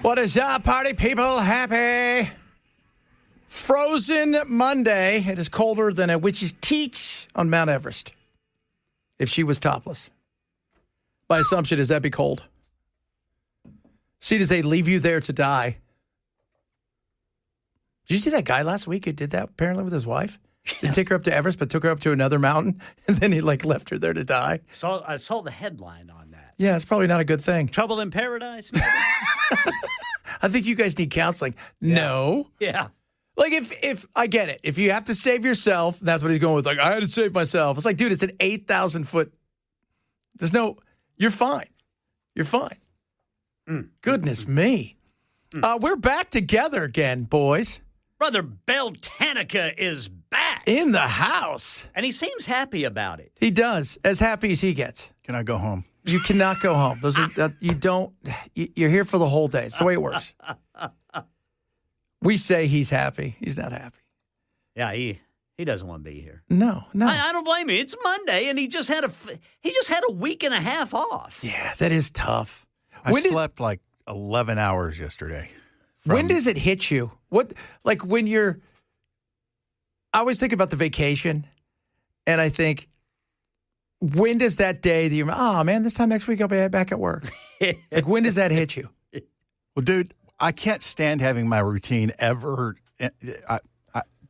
What is up, party people? Happy Frozen Monday. It is colder than a witch's teat on Mount Everest. If she was topless. My assumption is that'd be cold. See, did they leave you there to die? Did you see that guy last week who did that apparently with his wife? Yes. Didn't take her up to Everest, but took her up to another mountain, and then he left her there to die. So I saw the headline on that. Yeah, it's probably not a good thing. Trouble in paradise, maybe? I think you guys need counseling. Yeah. No. Yeah. Like, if I get it. If you have to save yourself, that's what he's going with. Like, I had to save myself. It's like, dude, it's an 8,000-foot. There's no, you're fine. You're fine. Goodness me. We're back together again, boys. Brother Beltanica is back. In the house. And he seems happy about it. He does. As happy as he gets. Can I go home? You cannot go home. You're here for the whole day. It's the way it works. We say he's happy. He's not happy. Yeah, he doesn't want to be here. No. I don't blame him. It's Monday, and he just had a week and a half off. Yeah, that is tough. I slept like 11 hours yesterday. When does it hit you? When you're, I always think about the vacation, and I think, when does that day that you're, oh man, this time next week I'll be back at work? Like, when does that hit you? Well, dude, I can't stand having my routine ever. I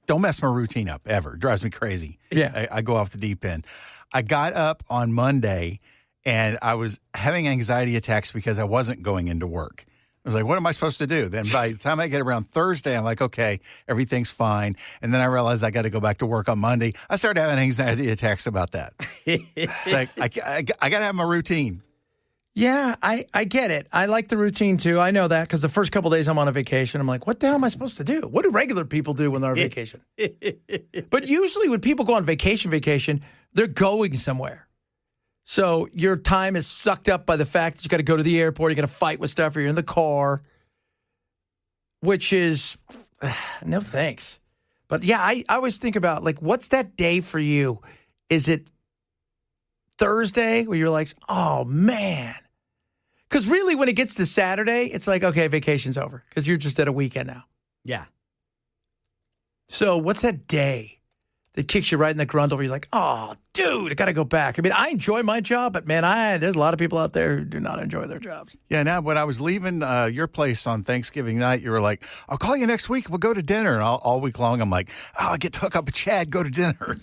don't mess my routine up ever. It drives me crazy. Yeah. I go off the deep end. I got up on Monday and I was having anxiety attacks because I wasn't going into work. I was like, what am I supposed to do? Then by the time I get around Thursday, I'm like, okay, everything's fine. And then I realized I got to go back to work on Monday. I started having anxiety attacks about that. It's like, I got to have my routine. Yeah, I get it. I like the routine too. I know that because the first couple of days I'm on a vacation, I'm like, what the hell am I supposed to do? What do regular people do when they're on vacation? But usually when people go on vacation, they're going somewhere. So your time is sucked up by the fact that you got to go to the airport, you got to fight with stuff, or you're in the car, which is, no thanks. But yeah, I always think about, like, what's that day for you? Is it Thursday where you're like, oh, man. Because really when it gets to Saturday, it's like, okay, vacation's over because you're just at a weekend now. Yeah. So what's that day that kicks you right in the grundle where you're like, oh, dude, I got to go back? I mean, I enjoy my job, but, man, there's a lot of people out there who do not enjoy their jobs. Yeah, now when I was leaving your place on Thanksgiving night, you were like, I'll call you next week. We'll go to dinner. And all week long, I'm like, oh, I get to hook up with Chad, go to dinner.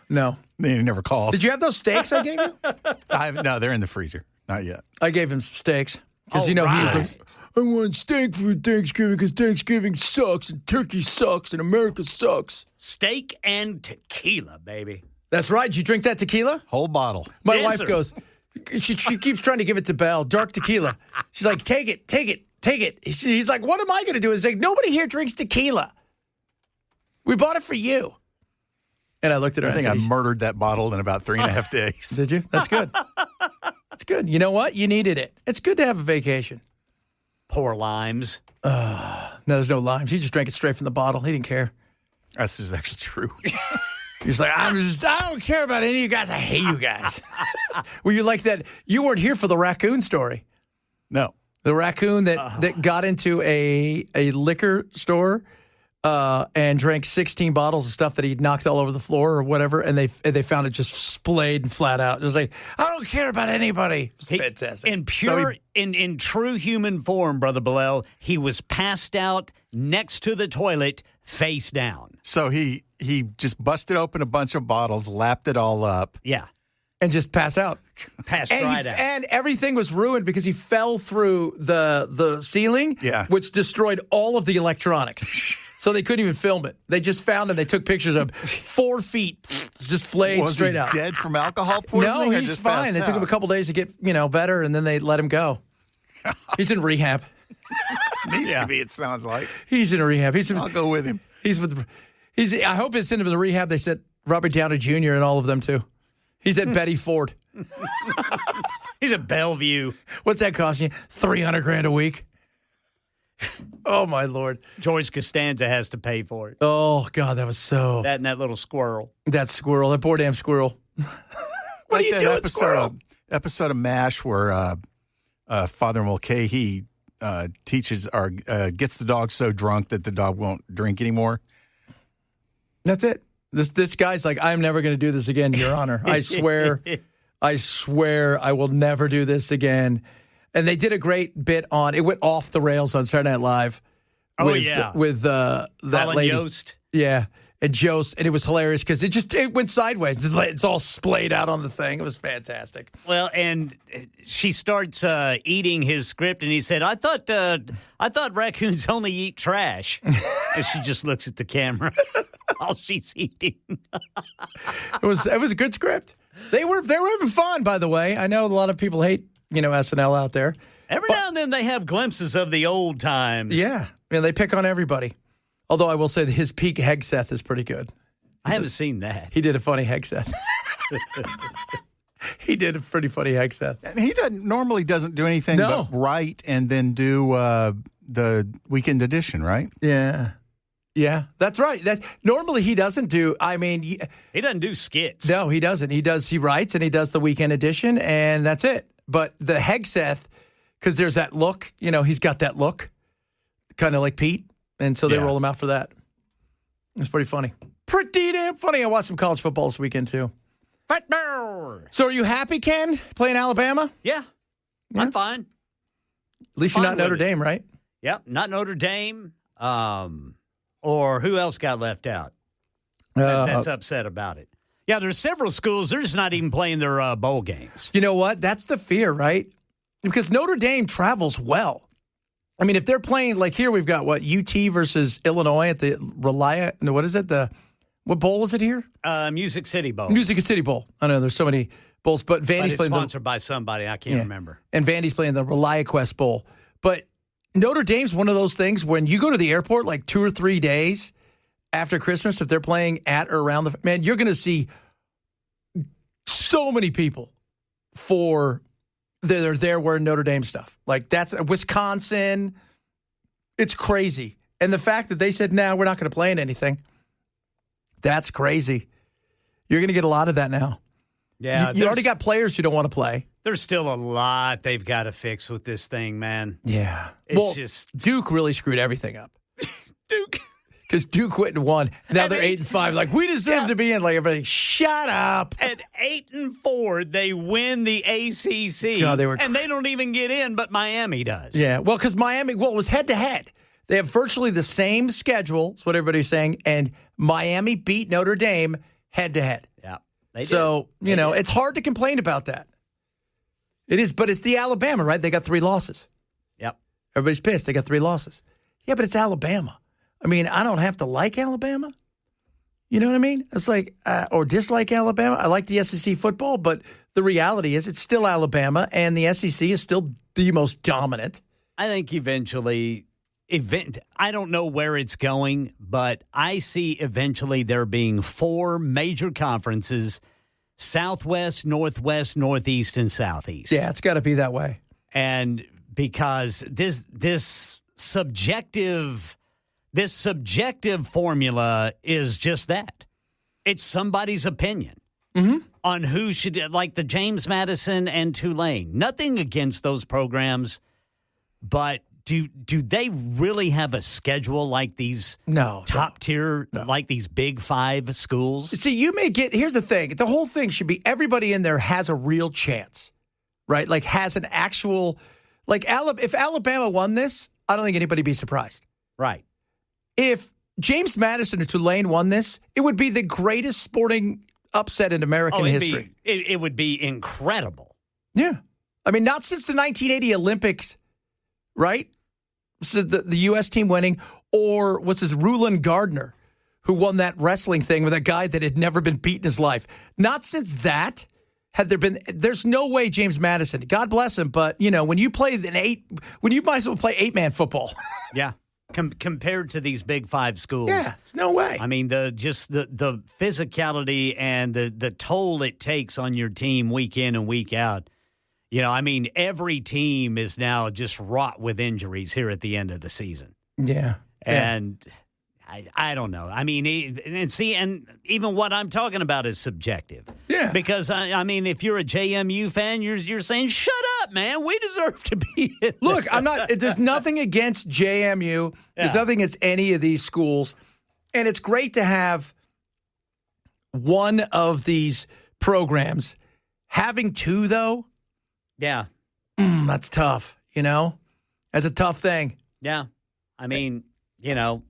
No. He never calls. Did you have those steaks I gave you? No, they're in the freezer. Not yet. I gave him some steaks. Because, He was like, I want steak for Thanksgiving because Thanksgiving sucks and turkey sucks and America sucks. Steak and tequila, baby. That's right. Did you drink that tequila? Whole bottle. My Yes, wife sir. goes, she keeps trying to give it to Belle, dark tequila. She's like, take it. He's like, what am I going to do? He's like, nobody here drinks tequila. We bought it for you. And I looked at her I think and I murdered that bottle in about 3.5 days. Did you? That's good. That's good. You know what? You needed it. It's good to have a vacation. Poor limes. No, there's no limes. He just drank it straight from the bottle. He didn't care. This is actually true. He's like, I don't care about any of you guys. I hate you guys. Were you like that? You weren't here for the raccoon story. No. The raccoon that got into a liquor store and drank 16 bottles of stuff that he'd knocked all over the floor or whatever, and they found it just splayed and flat out. Just like, I don't care about anybody. It's fantastic. In true human form, Brother Bilal, he was passed out next to the toilet, face down. So he just busted open a bunch of bottles, lapped it all up. Yeah. And just passed out. Passed right out. And everything was ruined because he fell through the ceiling, which destroyed all of the electronics. So they couldn't even film it. They just found him. They took pictures of 4 feet, just flayed straight out. Was he dead from alcohol poisoning? No, he's fine. They took him a couple days to get better, and then they let him go. He's in rehab. Needs to be. It sounds like he's in a rehab. I'll go with him. I hope it's into the rehab. They said Robert Downey Jr. and all of them too. He's at Betty Ford. He's at Bellevue. What's that costing you? $300,000 a week. Oh my Lord! George Costanza has to pay for it. Oh God, that was so. That and that little squirrel. That squirrel, that poor damn squirrel. What are you doing, squirrel? episode of MASH where Father Mulcahy teaches or gets the dog so drunk that the dog won't drink anymore? That's it. This guy's like, I'm never going to do this again, Your Honor. I swear I will never do this again. And they did a great bit on, it went off the rails on Saturday Night Live. With that Colin lady. Yost. Yeah. And Jost, and it was hilarious because it went sideways. It's all splayed out on the thing. It was fantastic. Well, and she starts eating his script, and he said, "I thought raccoons only eat trash." And she just looks at the camera while she's eating. It was a good script. They were having fun, by the way. I know a lot of people hate SNL out there. Every now and then they have glimpses of the old times. Yeah, they pick on everybody. Although I will say that his peak Hegseth is pretty good. I haven't seen that. He did a funny Hegseth. He did a pretty funny Hegseth. And he normally doesn't do anything but write and then do the weekend edition, right? Yeah. Yeah, that's right. Normally he doesn't do, he doesn't do skits. No, he doesn't. He writes and he does the weekend edition and that's it. But the Hegseth, because there's that look, he's got that look, kind of like Pete. And so they roll him out for that. It's pretty funny. Pretty damn funny. I watched some college football this weekend, too. Football. So are you happy, Ken, playing Alabama? Yeah. I'm fine. At least you're not Notre Dame, right? Yep, not Notre Dame. Or who else got left out? That's upset about it. Yeah, there's several schools. They're just not even playing their bowl games. You know what? That's the fear, right? Because Notre Dame travels well. I mean, if they're playing, like here we've got, UT versus Illinois at the what is it? What bowl is it here? Music City Bowl. Music City Bowl. I know there's so many bowls, but Vandy's playing sponsored by somebody. I can't remember. And Vandy's playing the ReliaQuest Bowl. But Notre Dame's one of those things when you go to the airport like 2 or 3 days after Christmas, if they're playing at or around you're going to see so many people they're there wearing Notre Dame stuff. Like that's Wisconsin. It's crazy. And the fact that they said, we're not going to play in anything. That's crazy. You're going to get a lot of that now. Yeah. You already got players you don't want to play. There's still a lot they've got to fix with this thing, man. Yeah. It's just Duke really screwed everything up. Duke. Because Duke went and won. Now they're 8-5. Like, we deserve to be in. Like, everybody, shut up. At 8-4, they win the ACC. God, and they don't even get in, but Miami does. Yeah, well, because Miami, it was head-to-head. They have virtually the same schedule, is what everybody's saying, and Miami beat Notre Dame head-to-head. Yeah, it's hard to complain about that. It is, but it's the Alabama, right? They got 3 losses. Yep. Everybody's pissed. They got 3 losses. Yeah, but it's Alabama. I mean, I don't have to like Alabama. You know what I mean? It's like, or dislike Alabama. I like the SEC football, but the reality is it's still Alabama, and the SEC is still the most dominant. I think eventually, I don't know where it's going, but I see eventually there being 4 major conferences, Southwest, Northwest, Northeast, and Southeast. Yeah, it's got to be that way. And because this subjective formula is just that. It's somebody's opinion on who should, like the James Madison and Tulane. Nothing against those programs, but do they really have a schedule like these top tier, like these Big 5 schools? See, here's the thing. The whole thing should be everybody in there has a real chance, right? Like has an actual, if Alabama won this, I don't think anybody would be surprised. Right. If James Madison or Tulane won this, it would be the greatest sporting upset in American history. It would be incredible. Yeah. I mean, not since the 1980 Olympics, right? So the U.S. team winning, or what's his, Rulon Gardner, who won that wrestling thing with a guy that had never been beat in his life. Not since that there's no way James Madison, God bless him, but, when you might as well play 8-man football. Yeah. Compared to these Big 5 schools. Yeah, there's no way. I mean, the physicality and the toll it takes on your team week in and week out. Every team is now just wrought with injuries here at the end of the season. Yeah. And I don't know. I mean, and even what I'm talking about is subjective. Yeah. Because, I mean, if you're a JMU fan, you're saying, shut up, man. We deserve to be in Look, I'm not. There's nothing against JMU. There's nothing against any of these schools. And it's great to have one of these programs. Having two, though, Yeah. That's tough, you know? That's a tough thing. Yeah. I mean, you know.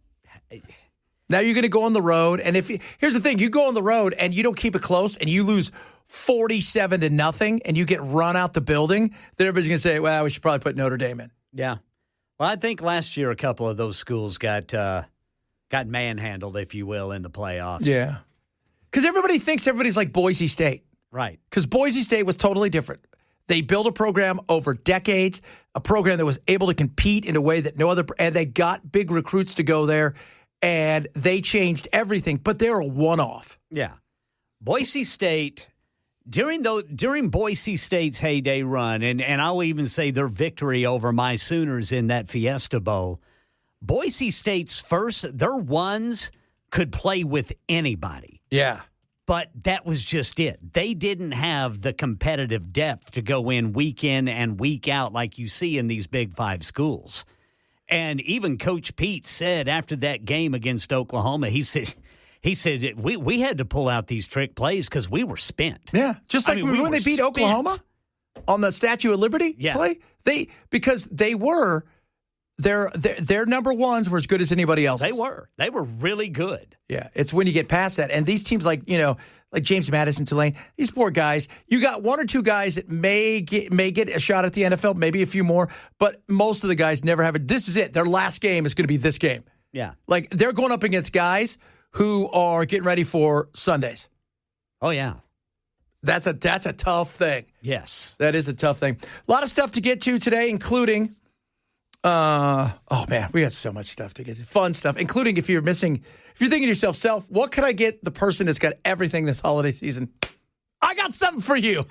Now you're going to go on the road, and here's the thing, you go on the road and you don't keep it close and you lose 47-0 and you get run out the building, then everybody's going to say, well, we should probably put Notre Dame in. Yeah. Well, I think last year a couple of those schools got manhandled, if you will, in the playoffs. Yeah. Because everybody thinks everybody's like Boise State. Right. Because Boise State was totally different. They built a program over decades, a program that was able to compete in a way that no other, and they got big recruits to go there, and they changed everything, but they're a one-off. Yeah. Boise State, during Boise State's heyday run, and I'll even say their victory over my Sooners in that Fiesta Bowl, Boise State's their ones could play with anybody. Yeah. But that was just it. They didn't have the competitive depth to go in and week out like you see in these Big Five schools. And even Coach Pete said after that game against Oklahoma, he said we had to pull out these trick plays because we were spent. Yeah, just like when they beat Oklahoma on the Statue of Liberty play. Because they were their number ones were as good as anybody else. They were really good. Yeah, it's when you get past that, and these teams like James Madison, Tulane, these poor guys. You got one or two guys that may get a shot at the NFL, maybe a few more, but most of the guys never have it. This is it. Their last game is going to be this game. Yeah, like they're going up against guys who are getting ready for Sundays. Oh yeah, that's a tough thing. Yes, that is a tough thing. A lot of stuff to get to today, including. Oh man, we got so much stuff to get to. Fun stuff, including if you're thinking to yourself, what could I get the person that's got everything this holiday season? I got something for you.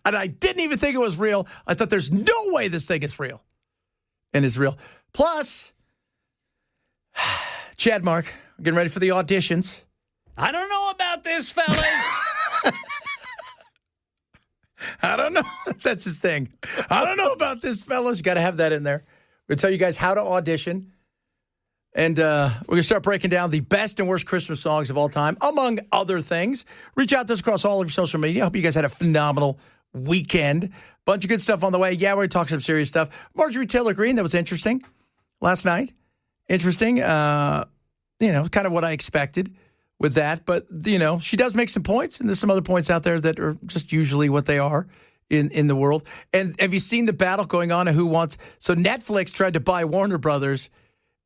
And I didn't even think it was real. I thought there's no way this thing is real. And it's real. Plus, Chad Mark, we're getting ready for the auditions. I don't know about this, fellas. I don't know. That's his thing. I don't know about this, fellas. You got to have that in there. We're going to tell you guys how to audition. And we're going to start breaking down the best and worst Christmas songs of all time, among other things. Reach out to us across all of your social media. I hope you guys had a phenomenal weekend. Bunch of good stuff on the way. Yeah, we're going to talk some serious stuff. Marjorie Taylor Greene, that was interesting last night. Interesting. Kind of what I expected with that. But, she does make some points, and there's some other points out there that are just usually what they are in the world. And have you seen the battle going on of who wants – so Netflix tried to buy Warner Brothers,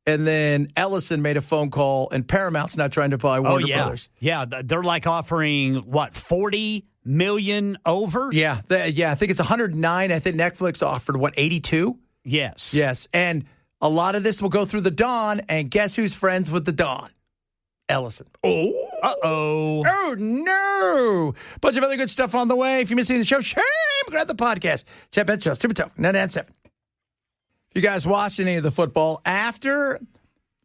and then Ellison made a phone call, and Paramount's not trying to buy Warner Brothers. Yeah, they're like offering, $40 million over? Yeah, I think it's 109. I think Netflix offered, 82? Yes. Yes, and a lot of this will go through the Don, and guess who's friends with the Don? Ellison. Oh. Uh-oh. Oh, no. Bunch of other good stuff on the way. If you're missing the show, shame. Grab the podcast. Chat Bet Show, Super Talk, 997. If you guys watched any of the football after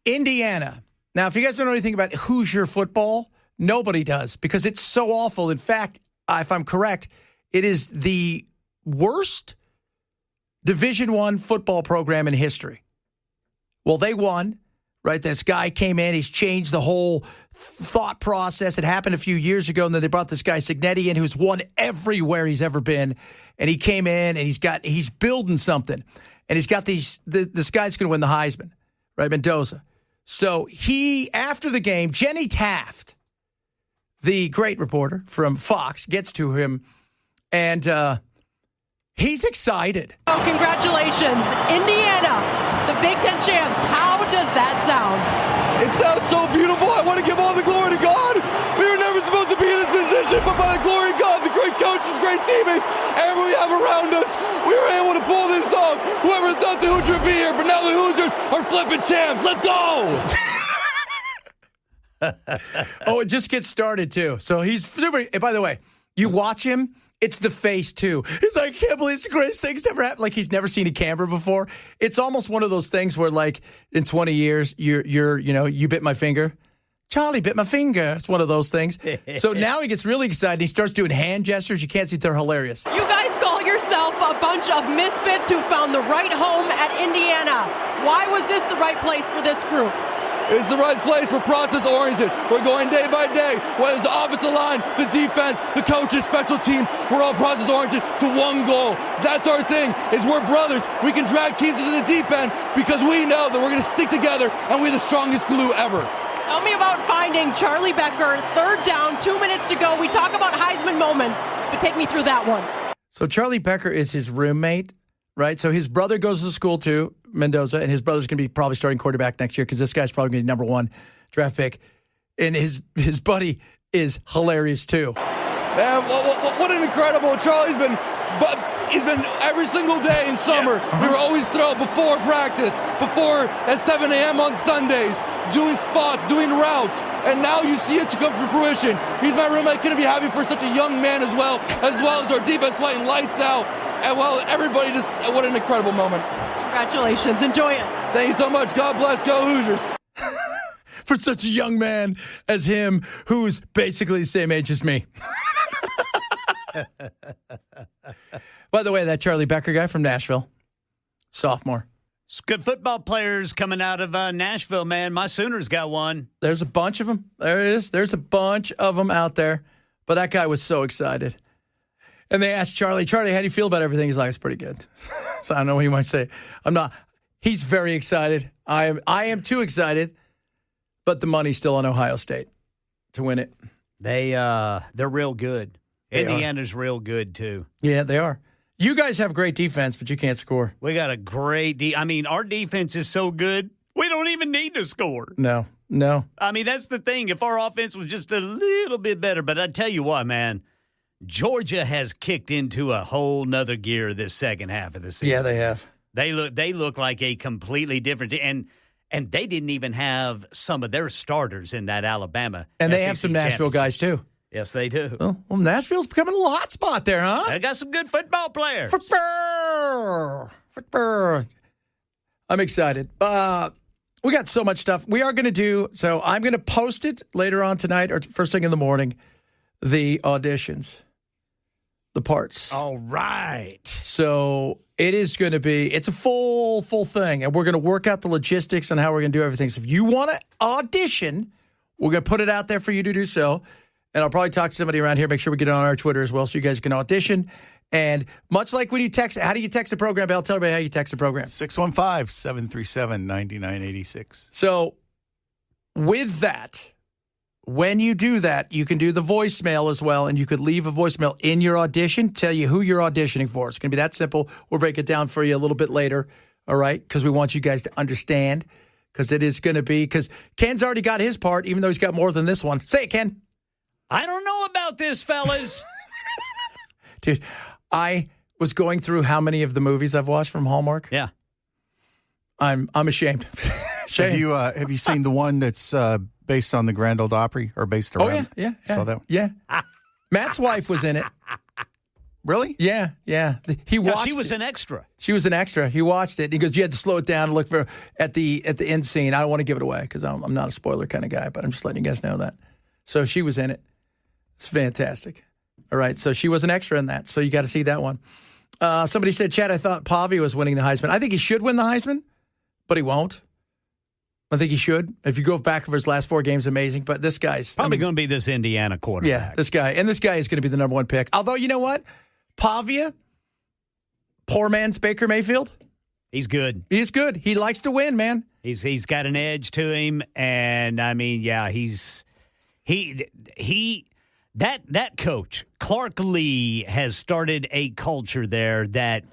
Indiana. Now, if you guys don't know anything about Hoosier football, nobody does because it's so awful. In fact, if I'm correct, it is the worst Division I football program in history. Well, they won. Right, this guy came in. He's changed the whole thought process. It happened a few years ago, and then they brought this guy Signetti in, who's won everywhere he's ever been. And he came in, and he's building something, and he's got this guy's going to win the Heisman, right, Mendoza. So after the game, Jenny Taft, the great reporter from Fox, gets to him, and he's excited. Oh, congratulations, Indiana. The Big Ten champs, how does that sound? It sounds so beautiful. I want to give all the glory to God. We were never supposed to be in this position, but by the glory of God, the great coaches, great teammates, everyone we have around us, we were able to pull this off. Whoever thought the Hoosiers would be here, but now the Hoosiers are flipping champs. Let's go. Oh, it just gets started, too. So he's super. By the way, you watch him, It's the face, too. He's like, I can't believe it's the greatest thing that's ever happened. Like, he's never seen a camera before. It's almost one of those things where, like, in 20 years, you bit my finger. Charlie bit my finger. It's one of those things. So now he gets really excited. He starts doing hand gestures. You can't see. They're hilarious. You guys call yourself a bunch of misfits who found the right home at Indiana. Why was this the right place for this group? It's the right place. We're process-oriented. We're going day by day. Whether it's the offensive line, the defense, the coaches, special teams, we're all process-oriented to one goal. That's our thing, is we're brothers. We can drag teams into the deep end because we know that we're going to stick together and we're the strongest glue ever. Tell me about finding Charlie Becker, 3rd down, 2 minutes to go. We talk about Heisman moments, but take me through that one. So Charlie Becker is his roommate, right? So his brother goes to school too, Mendoza, and his brother's going to be probably starting quarterback next year because this guy's probably going to be number 1 draft pick. And his buddy is hilarious too. Man, what an incredible. Charlie's been every single day in summer. We were always thrilled before practice, before at 7 a.m. on Sundays, doing spots, doing routes, and now you see it to come to fruition. He's my roommate. Couldn't be happy for such a young man as well as our defense playing lights out. And well, everybody just, what an incredible moment. Congratulations. Enjoy it. Thank you so much. God bless. Go Hoosiers. For such a young man as him, who's basically the same age as me. By the way, that Charlie Becker guy from Nashville, sophomore. It's good football players coming out of Nashville, man. My Sooners got one. There's a bunch of them. There it is. There's a bunch of them out there. But that guy was so excited. And they asked Charlie, how do you feel about everything? He's like, it's pretty good. So I don't know what you might say. I'm not. He's very excited. I am too excited. But the money's still on Ohio State to win it. They're real good. Indiana's real good, too. Yeah, they are. You guys have great defense, but you can't score. We got a great our defense is so good, we don't even need to score. No. I mean, that's the thing. If our offense was just a little bit better. But I tell you what, man, Georgia has kicked into a whole nother gear this second half of the season. Yeah, they have. They look like a completely different team. And they didn't even have some of their starters in that Alabama. And they have some Nashville guys, too. Yes, they do. Well, Nashville's becoming a little hot spot there, huh? They got some good football players. I'm excited. We got so much stuff. We are going to do, so I'm going to post it later on tonight or first thing in the morning, the auditions, the parts. All right. So it is going to be, it's a full thing, and we're going to work out the logistics and how we're going to do everything. So if you want to audition, we're going to put it out there for you to do so. And I'll probably talk to somebody around here, make sure we get it on our Twitter as well so you guys can audition. And much like when you text, how do you text the program, Bell? Tell everybody how you text the program. 615-737-9986. So with that, when you do that, you can do the voicemail as well, and you could leave a voicemail in your audition, tell you who you're auditioning for. It's going to be that simple. We'll break it down for you a little bit later, all right, because we want you guys to understand, because it is going to be, because Ken's already got his part, even though he's got more than this one. Say it, Ken. I don't know about this, fellas. Dude, I was going through how many of the movies I've watched from Hallmark. Yeah. I'm ashamed. Have you seen the one that's based on the Grand Ole Opry or based around? Oh, yeah. Saw that one? Yeah. Matt's wife was in it. Really? Yeah. He watched she was it. an extra. She was an extra. He watched it. He goes, you had to slow it down and look for at the end scene. I don't want to give it away because I'm not a spoiler kind of guy, but I'm just letting you guys know that. So she was in it. It's fantastic. All right. So she was an extra in that. So you got to see that one. Somebody said, Chad, I thought Pavi was winning the Heisman. I think he should win the Heisman, but he won't. I think he should. If you go back over his last 4 games, amazing. But this guy's probably going to be this Indiana quarterback. Yeah, this guy. And this guy is going to be the number 1 pick. Although, you know what? Pavia, poor man's Baker Mayfield. He's good. He's good. He likes to win, man. He's got an edge to him. And, I mean, yeah, that coach, Clark Lee, has started a culture there that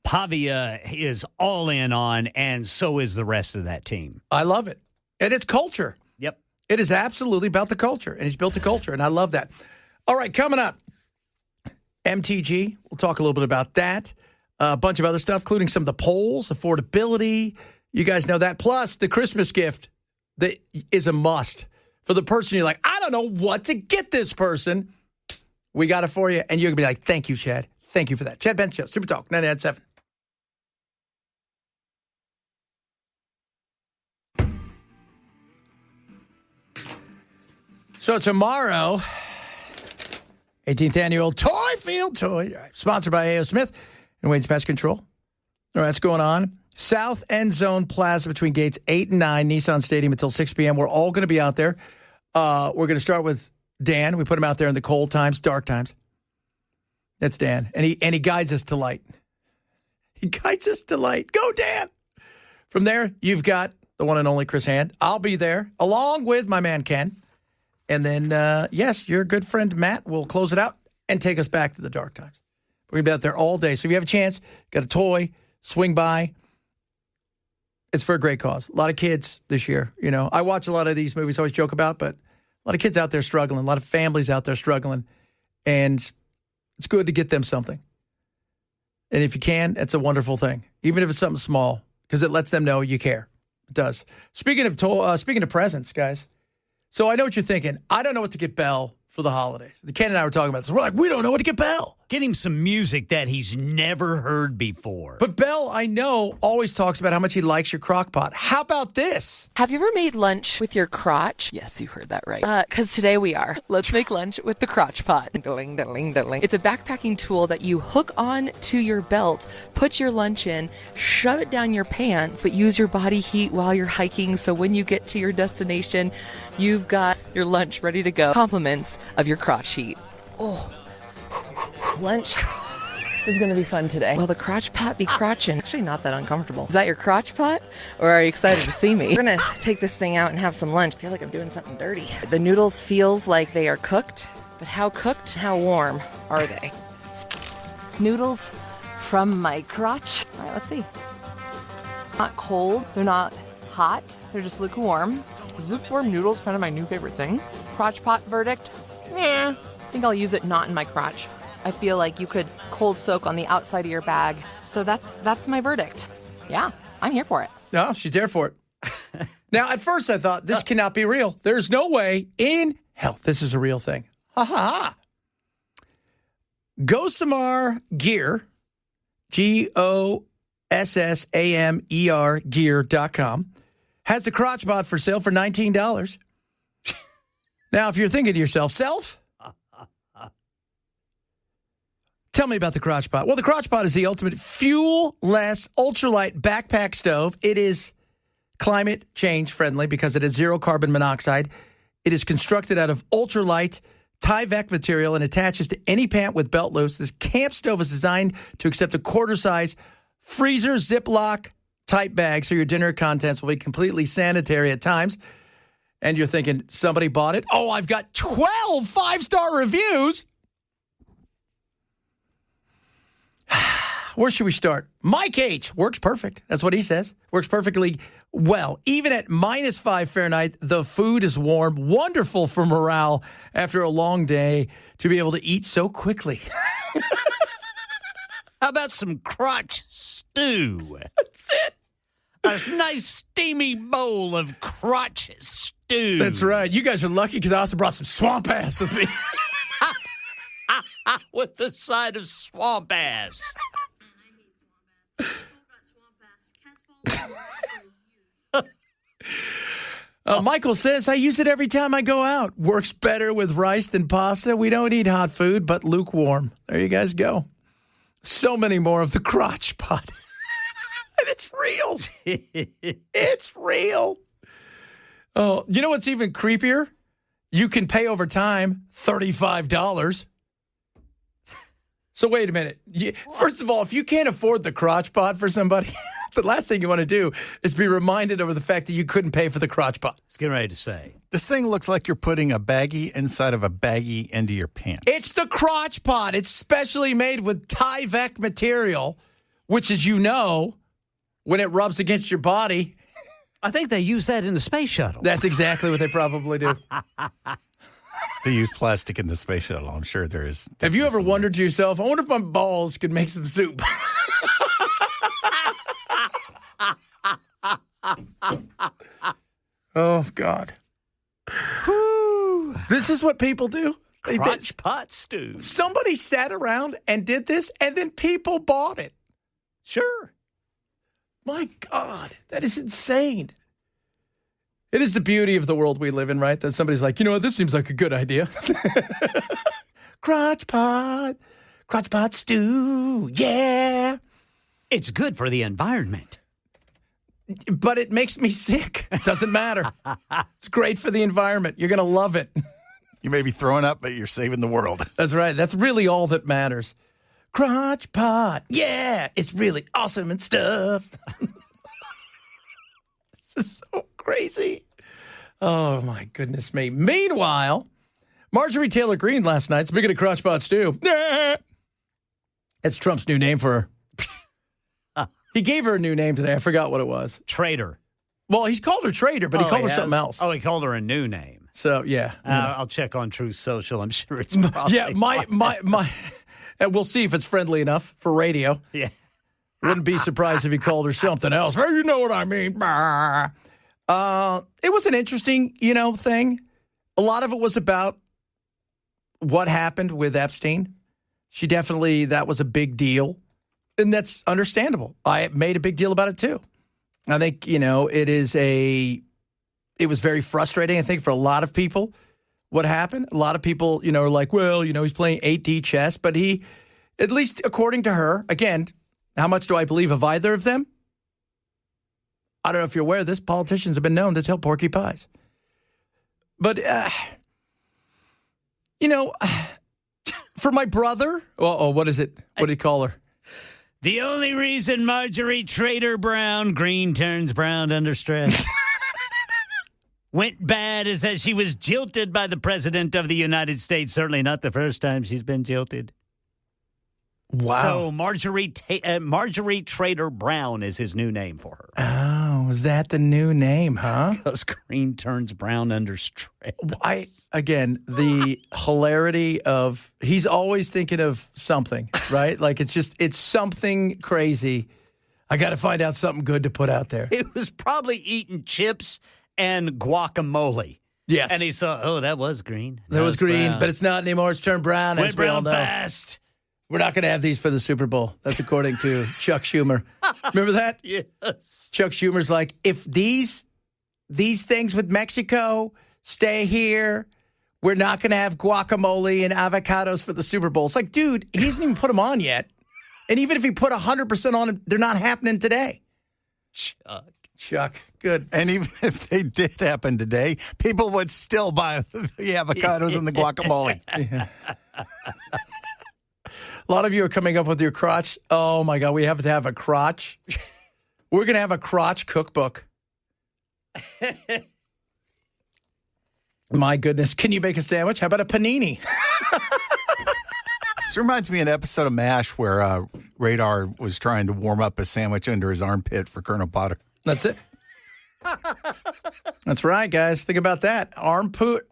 Pavia is all in on, and so is the rest of that team. I love it. And it's culture. Yep. It is absolutely about the culture, and he's built a culture, and I love that. All right, coming up, MTG. We'll talk a little bit about that. A bunch of other stuff, including some of the polls, affordability. You guys know that. Plus, the Christmas gift that is a must. For the person you're like, I don't know what to get this person. We got it for you. And you're going to be like, thank you, Chad. Thank you for that. Chad Benson Show, Super Talk, 99.7. So tomorrow, 18th annual Toy Field Toy, sponsored by A.O. Smith and Wade's Pest Control. All right, that's going on. South End Zone Plaza between gates 8 and 9, Nissan Stadium until 6 p.m. We're all going to be out there. We're going to start with Dan. We put him out there in the cold times, dark times. That's Dan. And he guides us to light. He guides us to light. Go, Dan! From there, you've got the one and only Chris Hand. I'll be there, along with my man Ken. And then, yes, your good friend Matt will close it out and take us back to the dark times. We're going to be out there all day. So if you have a chance, got a toy, swing by. It's for a great cause. A lot of kids this year. You know, I watch a lot of these movies, I always joke about, but a lot of kids out there struggling, a lot of families out there struggling. And it's good to get them something. And if you can, it's a wonderful thing, even if it's something small, because it lets them know you care. It does. Speaking of presents, guys. So I know what you're thinking. I don't know what to get Belle for the holidays. Ken and I were talking about this. We're like, we don't know what to get Belle. Get him some music that he's never heard before. But Belle, I know, always talks about how much he likes your crock pot. How about this? Have you ever made lunch with your crotch? Yes, you heard that right. Because today we are. Let's make lunch with the crotch pot. Diddling, diddling, diddling. It's a backpacking tool that you hook on to your belt, put your lunch in, shove it down your pants, but use your body heat while you're hiking. So when you get to your destination, you've got your lunch ready to go. Compliments of your crotch heat. Oh. Lunch is going to be fun today. Well, the crotch pot be crotching. Actually, not that uncomfortable. Is that your crotch pot? Or are you excited to see me? We're going to take this thing out and have some lunch. I feel like I'm doing something dirty. The noodles feels like they are cooked, but how cooked, how warm are they? Noodles from my crotch. All right, let's see. Not cold. They're not hot. They're just lukewarm. Is lukewarm noodles kind of my new favorite thing? Crotch pot verdict? Nah. I think I'll use it not in my crotch. I feel like you could cold soak on the outside of your bag. So that's my verdict. Yeah, I'm here for it. No, she's there for it. Now, at first I thought, this cannot be real. There's no way in hell this is a real thing. Ha ha ha. Gossamer Gear, GOSSAMER gear.com, has the crotch pot for sale for $19. Now, if you're thinking to yourself, self, tell me about the crotch pot. Well, the crotch pot is the ultimate fuel-less, ultralight backpack stove. It is climate change friendly because it has zero carbon monoxide. It is constructed out of ultralight Tyvek material and attaches to any pant with belt loops. This camp stove is designed to accept a quarter-size freezer Ziploc type bag, so your dinner contents will be completely sanitary at times. And you're thinking, somebody bought it? Oh, I've got 12 five-star reviews. Where should we start? Mike H. Works perfect. That's what he says. Works perfectly well. Even at -5 Fahrenheit, the food is warm. Wonderful for morale after a long day to be able to eat so quickly. How about some crotch stew? That's it. A nice steamy bowl of crotch stew. That's right. You guys are lucky because I also brought some swamp ass with me. With the side of swamp ass. Michael says, I use it every time I go out. Works better with rice than pasta. We don't eat hot food, but lukewarm. There you guys go. So many more of the crotch pot. And it's real. It's real. Oh, you know what's even creepier? You can pay over time $35. So wait a minute. First of all, if you can't afford the crotch pot for somebody, the last thing you want to do is be reminded of the fact that you couldn't pay for the crotch pot. I was getting ready to say. This thing looks like you're putting a baggie inside of a baggie into your pants. It's the crotch pot. It's specially made with Tyvek material, which, as you know, when it rubs against your body. I think they use that in the space shuttle. That's exactly what they probably do. They use plastic in the space shuttle. I'm sure there is. Have you ever wondered to yourself, I wonder if my balls could make some soup? Oh, God. Whew. This is what people do? Crotch pot stew. Somebody sat around and did this, and then people bought it. Sure. My God, that is insane. It is the beauty of the world we live in, right? That somebody's like, you know what, this seems like a good idea. Crotch pot stew, yeah. It's good for the environment. But it makes me sick. Doesn't matter. It's great for the environment. You're going to love it. You may be throwing up, but you're saving the world. That's right. That's really all that matters. Crotch pot. Yeah, it's really awesome and stuff. This is so crazy. Oh, my goodness me. Meanwhile, Marjorie Taylor Greene last night, speaking of crotch pot stew, that's Trump's new name for her. He gave her a new name today. I forgot what it was. Traitor. Well, he's called her traitor, but he called her something else. Oh, he called her a new name. So, yeah. I'll check on Truth Social. I'm sure it's probably. Yeah, my and we'll see if it's friendly enough for radio. Yeah. Wouldn't be surprised if he called her something else. Well, you know what I mean. It was an interesting, thing. A lot of it was about what happened with Epstein. That was a big deal. And that's understandable. I made a big deal about it, too. I think, it was very frustrating, I think, for a lot of people, what happened. A lot of people, are like, well, he's playing 8D chess. But he, at least according to her, again, how much do I believe of either of them? I don't know if you're aware of this. Politicians have been known to tell porky pies. But, for my brother, what is it? What do you call her? The only reason Marjorie Trader Brown Green turns brown under stress went bad is that she was jilted by the President of the United States. Certainly not the first time she's been jilted. Wow. So Marjorie Trader Brown is his new name for her. Oh, is that the new name, huh? Because green turns brown under stress. The hilarity of, he's always thinking of something, right? Like it's something crazy. I got to find out something good to put out there. It was probably eating chips and guacamole. Yes. And he saw, that was green. That was green, brown. but it's not anymore. It's turned brown. Went as we all brown know. fast. We're not going to have these for the Super Bowl. That's according to Chuck Schumer. Remember that? Yes. Chuck Schumer's like, if these things with Mexico stay here, we're not going to have guacamole and avocados for the Super Bowl. It's like, dude, he hasn't even put them on yet. And even if he put 100% on them, they're not happening today. Chuck, good. And even if they did happen today, people would still buy the avocados and the guacamole. Yeah. A lot of you are coming up with your crotch. Oh, my God, we have to have a crotch. We're going to have a crotch cookbook. My goodness. Can you make a sandwich? How about a panini? This reminds me of an episode of MASH where Radar was trying to warm up a sandwich under his armpit for Colonel Potter. That's it. That's right, guys. Think about that. Armpit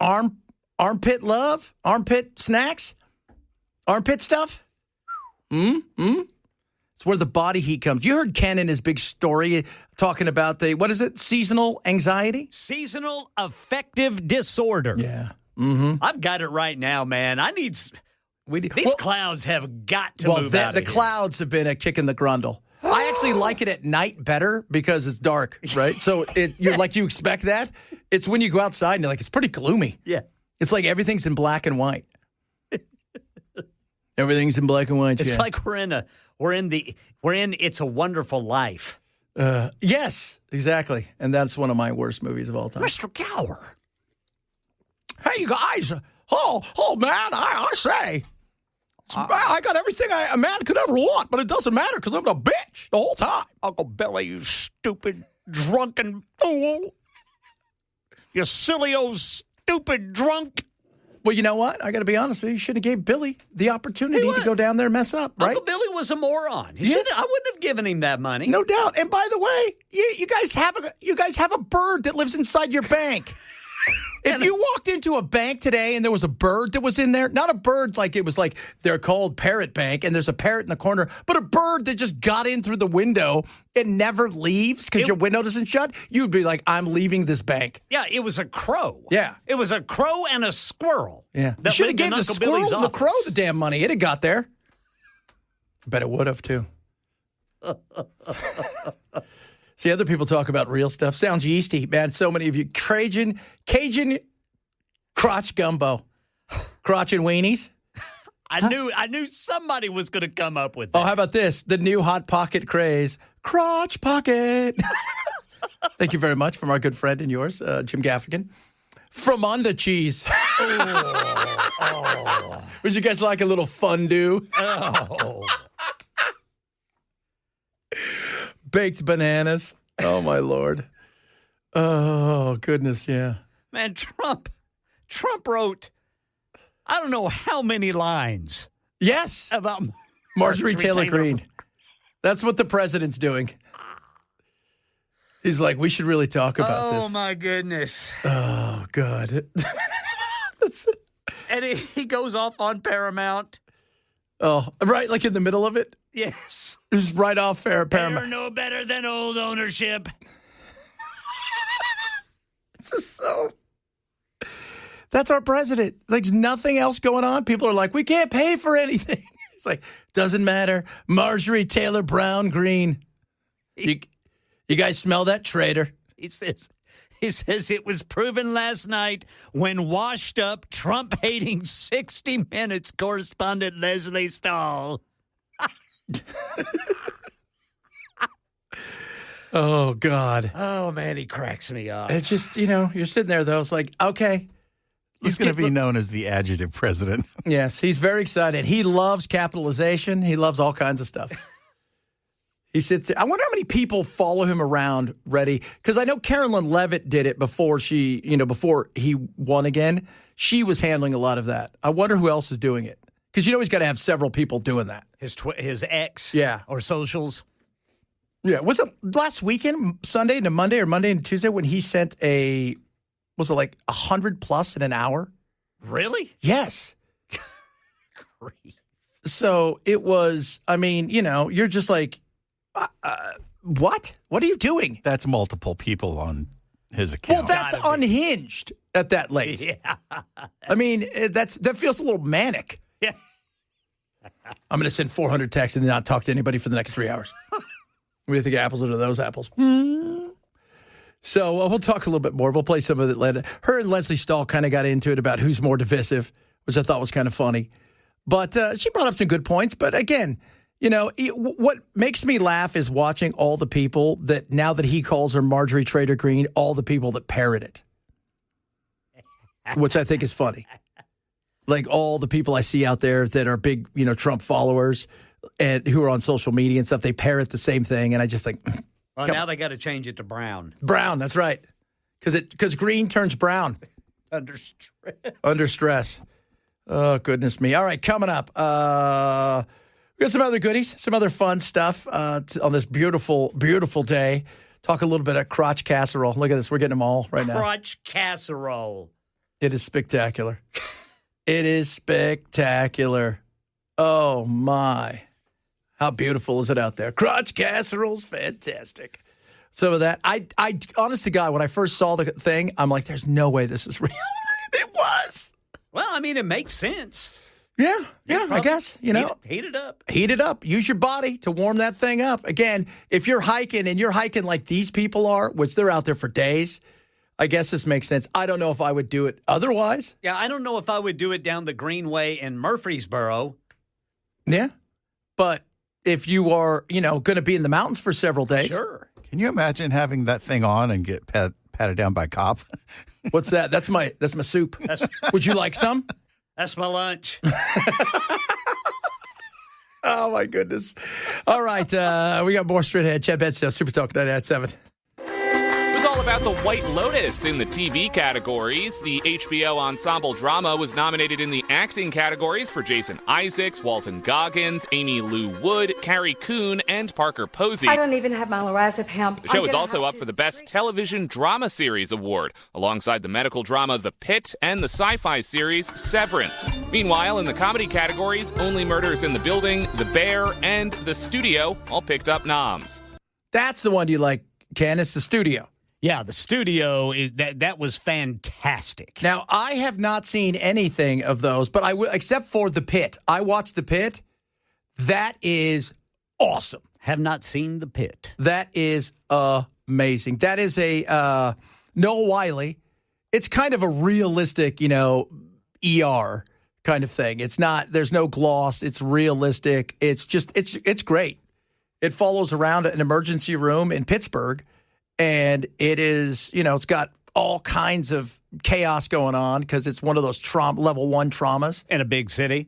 love, armpit snacks, armpit stuff. It's where the body heat comes. You heard Ken in his big story talking about seasonal anxiety? Seasonal affective disorder. Yeah. I've got it right now, man. These clouds have got to move out of the here. clouds have been a kick in the grundle. I actually like it at night better because it's dark, right? So you expect that. It's when you go outside and you're like, it's pretty gloomy. Yeah. It's like everything's in black and white. Everything's in black and white. It's like we're in It's a Wonderful Life. Yes, exactly. And that's one of my worst movies of all time. Mr. Gower. Hey, you guys. Oh, man, I say. I got everything a man could ever want, but it doesn't matter because I'm a bitch the whole time. Uncle Billy, you stupid, drunken fool. You silly old stupid drunk. Well, you know what? I got to be honest with you. You should have gave Billy the opportunity to go down there and mess up, right? Uncle Billy was a moron. I wouldn't have given him that money. No doubt. And by the way, you guys have a bird that lives inside your bank. If you walked into a bank today and there was a bird that was in there, not a bird like it was like they're called Parrot Bank and there's a parrot in the corner, but a bird that just got in through the window and never leaves because your window doesn't shut, you'd be like, I'm leaving this bank. Yeah, it was a crow. Yeah. It was a crow and a squirrel. Yeah. You That should have lived in gave the Uncle squirrel Billy's and the office. crow the damn money. It had got there. Bet it would have, too. See, other people talk about real stuff. Sounds yeasty, man. So many of you. Cajun crotch gumbo. Crotch and weenies. I knew somebody was going to come up with that. Oh, how about this? The new Hot Pocket craze. Crotch Pocket. Thank you very much from our good friend and yours, Jim Gaffigan. From under cheese. Would you guys like a little fondue? Oh. Baked bananas. Oh, my Lord. Oh, goodness, yeah. Man, Trump wrote, I don't know how many lines Yes. about Marjorie Taylor Greene. That's what the president's doing. He's like, we should really talk about this. Oh, my goodness. Oh, God. And he goes off on Paramount. Oh, right, like in the middle of it? Yes. Just right off They're Paramount. no better than old ownership. It's just so... That's our president. Like, there's nothing else going on. People are like, we can't pay for anything. It's like, doesn't matter. Marjorie Taylor Brown Greene. You guys smell that, traitor? He says it was proven last night when washed up Trump-hating 60 Minutes correspondent Leslie Stahl. Oh, God. Oh, man, he cracks me up. It's just, you're sitting there, though. It's like, okay. He's going to be known as the adjective president. Yes, he's very excited. He loves capitalization. He loves all kinds of stuff. He sits there. I wonder how many people follow him around, ready. Because I know Carolyn Levitt did it before before he won again. She was handling a lot of that. I wonder who else is doing it. Because he's got to have several people doing that. His ex, Yeah. or socials. Yeah. Was it last weekend, Sunday into Monday or Monday and Tuesday when he sent was it like 100 plus in an hour? Really? Yes. Great. So it was, you're just like, what? What are you doing? That's multiple people on his account. Well, that's unhinged at that late. Yeah. That feels a little manic. Yeah. I'm going to send 400 texts and not talk to anybody for the next 3 hours. What do you think apples are to those apples? So we'll talk a little bit more. We'll play some of it later. Her and Leslie Stahl kind of got into it about who's more divisive, which I thought was kind of funny. But she brought up some good points. But again, what makes me laugh is watching all the people that, now that he calls her Marjorie Taylor Greene, all the people that parrot it, which I think is funny. Like all the people I see out there that are big, Trump followers and who are on social media and stuff, they parrot the same thing. And I just think, Well, now they got to change it to brown. Brown, that's right. Because green turns brown. Under stress. Under stress. Oh, goodness me. All right, coming up. We got some other goodies, some other fun stuff on this beautiful, beautiful day. Talk a little bit of crotch casserole. Look at this. We're getting them all right now. Crotch casserole. It is spectacular. It is spectacular. Oh, my. How beautiful is it out there? Crotch casserole's fantastic. Some of that. I honest to God, when I first saw the thing, I'm like, there's no way this is real. It was. Well, it makes sense. Yeah, I guess, Heat it up. Heat it up. Use your body to warm that thing up. Again, if you're hiking and you're hiking like these people are, which they're out there for days, I guess this makes sense. I don't know if I would do it otherwise. Yeah, I don't know if I would do it down the Greenway in Murfreesboro. Yeah. But if you are, going to be in the mountains for several days. Sure. Can you imagine having that thing on and get patted down by a cop? What's that? That's my soup. Would you like some? That's my lunch. Oh, my goodness. All right. We got more straight ahead. Chad Benson, Super Talk 987. It was all about The White Lotus in the TV categories? The HBO ensemble drama was nominated in the acting categories for Jason Isaacs, Walton Goggins, Amy Lou Wood, Carrie Coon, and Parker Posey. I don't even have my lorazepam. The show is also up for the Best Television Drama Series award, alongside the medical drama The Pit and the sci-fi series Severance. Meanwhile, in the comedy categories, Only Murders in the Building, The Bear, and The Studio all picked up noms. That's the one you like, Ken. It's The Studio. Yeah, The Studio is that was fantastic. Now, I have not seen anything of those, but I will, except for The Pit. I watched The Pit. That is awesome. Have not seen The Pit. That is amazing. That is a Noah Wiley. It's kind of a realistic, ER kind of thing. It's not. There's no gloss. It's realistic. It's just. It's great. It follows around an emergency room in Pittsburgh, and it is, it's got all kinds of chaos going on because it's one of those level 1 traumas. In a big city.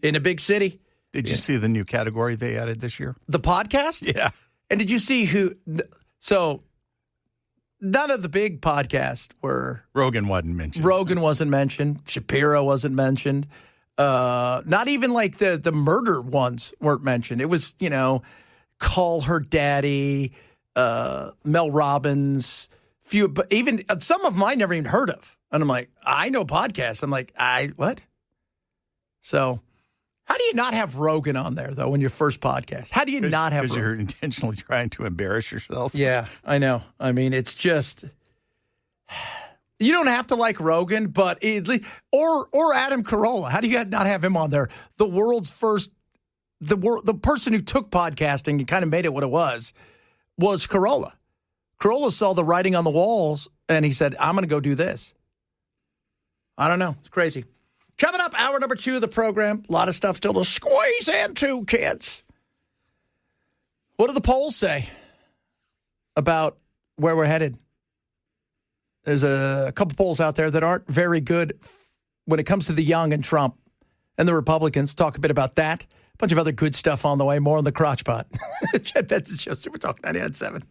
Did you see the new category they added this year? The podcast? Yeah. And did you see who? So none of the big podcasts were. Rogan wasn't mentioned. Rogan wasn't mentioned. Shapiro wasn't mentioned. Not even like the murder ones weren't mentioned. It was, Call Her Daddy, Mel Robbins, but even some of them I never even heard of. And I'm like, I know podcasts. I'm like, what? So how do you not have Rogan on there, though, in your first podcast? How do you not have Rogan? Because you're intentionally trying to embarrass yourself. Yeah, I know. I mean, it's just, you don't have to like Rogan, but or Adam Carolla. How do you not have him on there? The world's first. The person who took podcasting and kind of made it what it was Carolla. Carolla saw the writing on the walls, and he said, I'm going to go do this. I don't know. It's crazy. Coming up, hour number 2 of the program. A lot of stuff still to squeeze into, kids. What do the polls say about where we're headed? There's a couple polls out there that aren't very good when it comes to the young and Trump and the Republicans. Talk a bit about that. A bunch of other good stuff on the way. More on the crotch pot. Chad Benson Show, Super Talk 99.7.